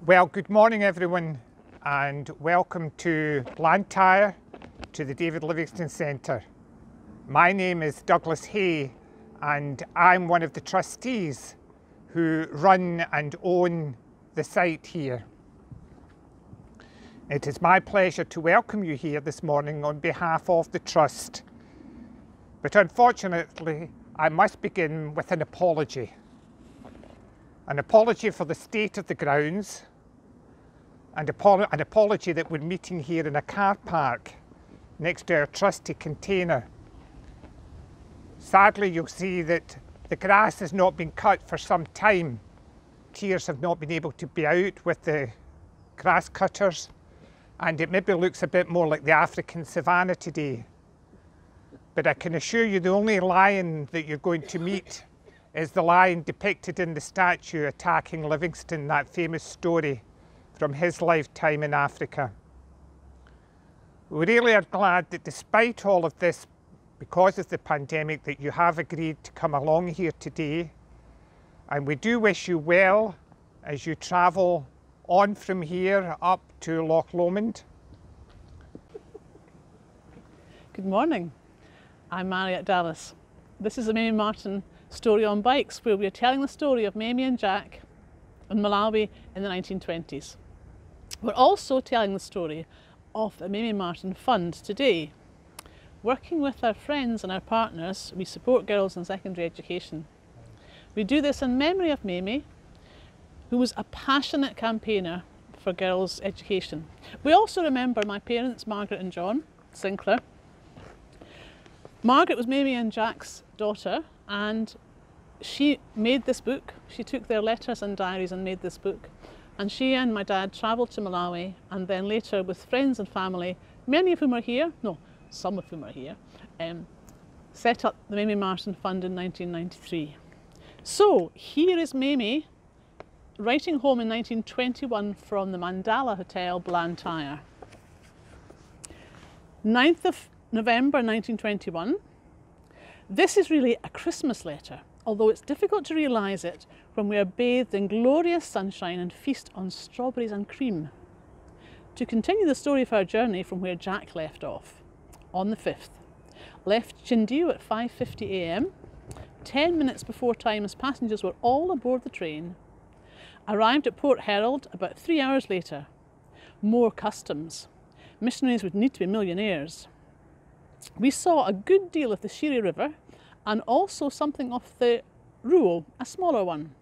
Well, good morning everyone and welcome to Blantyre, to the David Livingstone Centre. My name is Douglas Hay and I'm one of the trustees who run and own the site here. It is my pleasure to welcome you here this morning on behalf of the Trust. But unfortunately, I must begin with an apology. An apology for the state of the grounds, and an apology that we're meeting here in a car park next to our trusty container. Sadly, you'll see that the grass has not been cut for some time. Tiers have not been able to be out with the grass cutters, and it maybe looks a bit more like the African savannah today. But I can assure you the only lion that you're going to meet is the lion depicted in the statue attacking Livingstone, that famous story from his lifetime in Africa. We really are glad that despite all of this, because of the pandemic, that you have agreed to come along here today. And we do wish you well as you travel on from here up to Loch Lomond. Good morning, I'm Mariette Dallas. This is the Mamie Martin Story on Bikes, where we are telling the story of Mamie and Jack in Malawi in the 1920s. We're also telling the story of the Mamie Martin Fund today. Working with our friends and our partners, we support girls in secondary education. We do this in memory of Mamie, who was a passionate campaigner for girls' education. We also remember my parents, Margaret and John Sinclair. Margaret was Mamie and Jack's daughter, and she made this book. She took their letters and diaries and made this book. And she and my dad travelled to Malawi, and then later with friends and family, many of whom are here, no, some of whom are here, set up the Mamie Martin Fund in 1993. So here is Mamie writing home in 1921 from the Mandala Hotel, Blantyre. 9th of November 1921. This is really a Christmas letter, although it's difficult to realise it when we are bathed in glorious sunshine and feast on strawberries and cream. To continue the story of our journey from where Jack left off, on the 5th, left Chindiu at 5:50 a.m, 10 minutes before time as passengers were all aboard the train, arrived at Port Herald about 3 hours later. More customs. Missionaries would need to be millionaires. We saw a good deal of the Shire River and also something of the Ruo, a smaller one.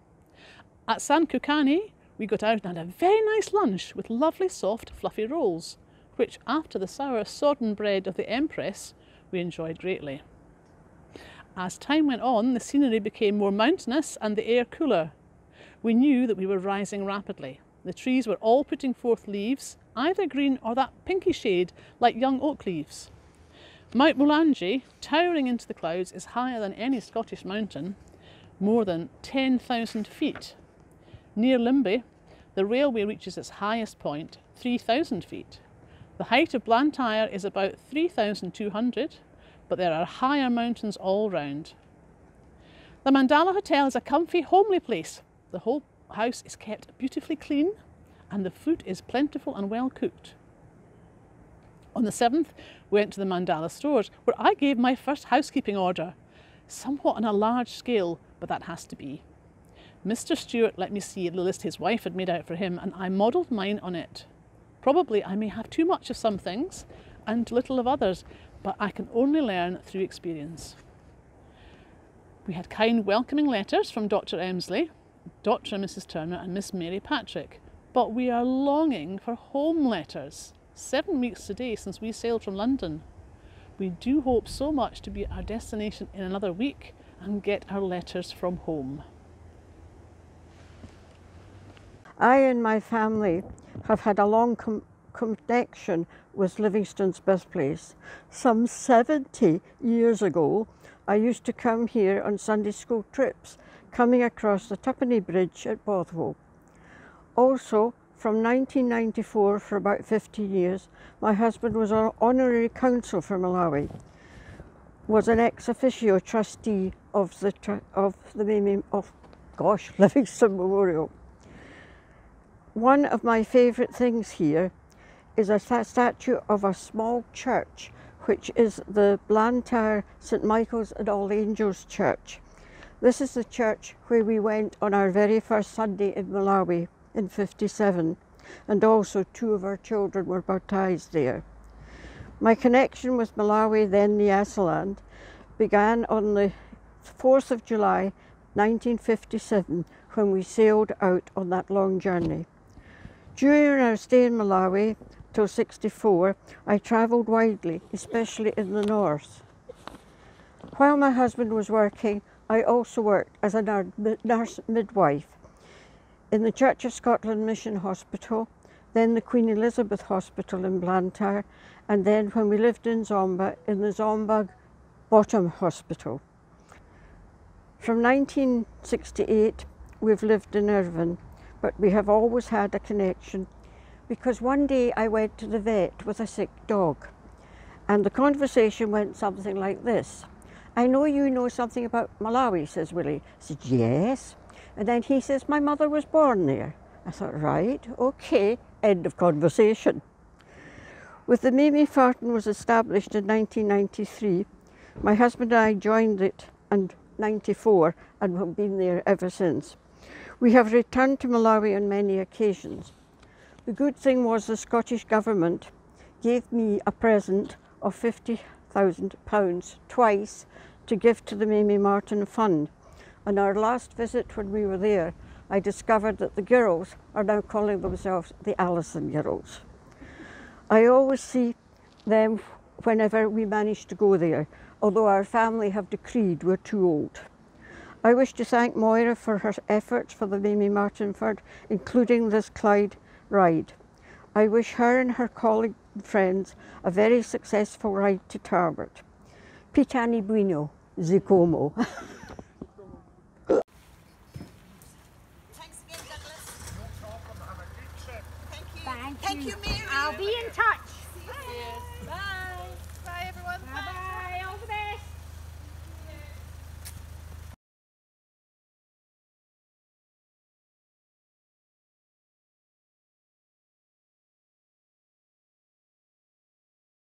At San Kukani, we got out and had a very nice lunch with lovely soft fluffy rolls, which after the sour sodden bread of the Empress, we enjoyed greatly. As time went on, the scenery became more mountainous and the air cooler. We knew that we were rising rapidly. The trees were all putting forth leaves, either green or that pinky shade like young oak leaves. Mount Mulanje, towering into the clouds, is higher than any Scottish mountain, more than 10,000 feet. Near Limbe, the railway reaches its highest point, 3,000 feet. The height of Blantyre is about 3,200, but there are higher mountains all round. The Mandala Hotel is a comfy, homely place. The whole house is kept beautifully clean and the food is plentiful and well cooked. On the 7th, we went to the Mandala stores, where I gave my first housekeeping order, somewhat on a large scale, but that has to be. Mr. Stewart let me see the list his wife had made out for him, and I modelled mine on it. Probably I may have too much of some things and little of others, but I can only learn through experience. We had kind welcoming letters from Dr. Emsley, Dr. and Mrs. Turner and Miss Mary Patrick, but we are longing for home letters. 7 weeks today since we sailed from London. We do hope so much to be at our destination in another week and get our letters from home. I and my family have had a long connection with Livingstone's birthplace. Some 70 years ago, I used to come here on Sunday school trips, coming across the Tuppenny Bridge at Bothwell. Also, from 1994 for about 50 years, my husband was an honorary counsel for Malawi, was an ex officio trustee of the, Livingstone Memorial. One of my favourite things here is a statue of a small church, which is the Blantyre St Michael's and All Angels Church. This is the church where we went on our very first Sunday in Malawi in '57, and also 2 of our children were baptised there. My connection with Malawi, then Nyasaland, began on the 4th of July 1957 when we sailed out on that long journey. During our stay in Malawi till '64, I travelled widely, especially in the north. While my husband was working, I also worked as a nurse midwife in the Church of Scotland Mission Hospital, then the Queen Elizabeth Hospital in Blantyre, and then when we lived in Zomba, in the Zomba Bottom Hospital. From 1968, we've lived in Irvine, but we have always had a connection, because one day I went to the vet with a sick dog, and the conversation went something like this. "I know you know something about Malawi," says Willie. I said, "Yes." And then he says, "My mother was born there." I thought, right, okay, end of conversation. With the Mamie Martin was established in 1993, my husband and I joined it in '94 and have been there ever since. We have returned to Malawi on many occasions. The good thing was the Scottish Government gave me a present of £50,000 twice to give to the Mamie Martin Fund. On our last visit when we were there, I discovered that the girls are now calling themselves the Allison Girls. I always see them whenever we manage to go there, although our family have decreed we're too old. I wish to thank Moira for her efforts for the Mamie Martin Fund, including this Clyde ride. I wish her and her colleague and friends a very successful ride to Tarbet. Pitani Bueno, Zikomo.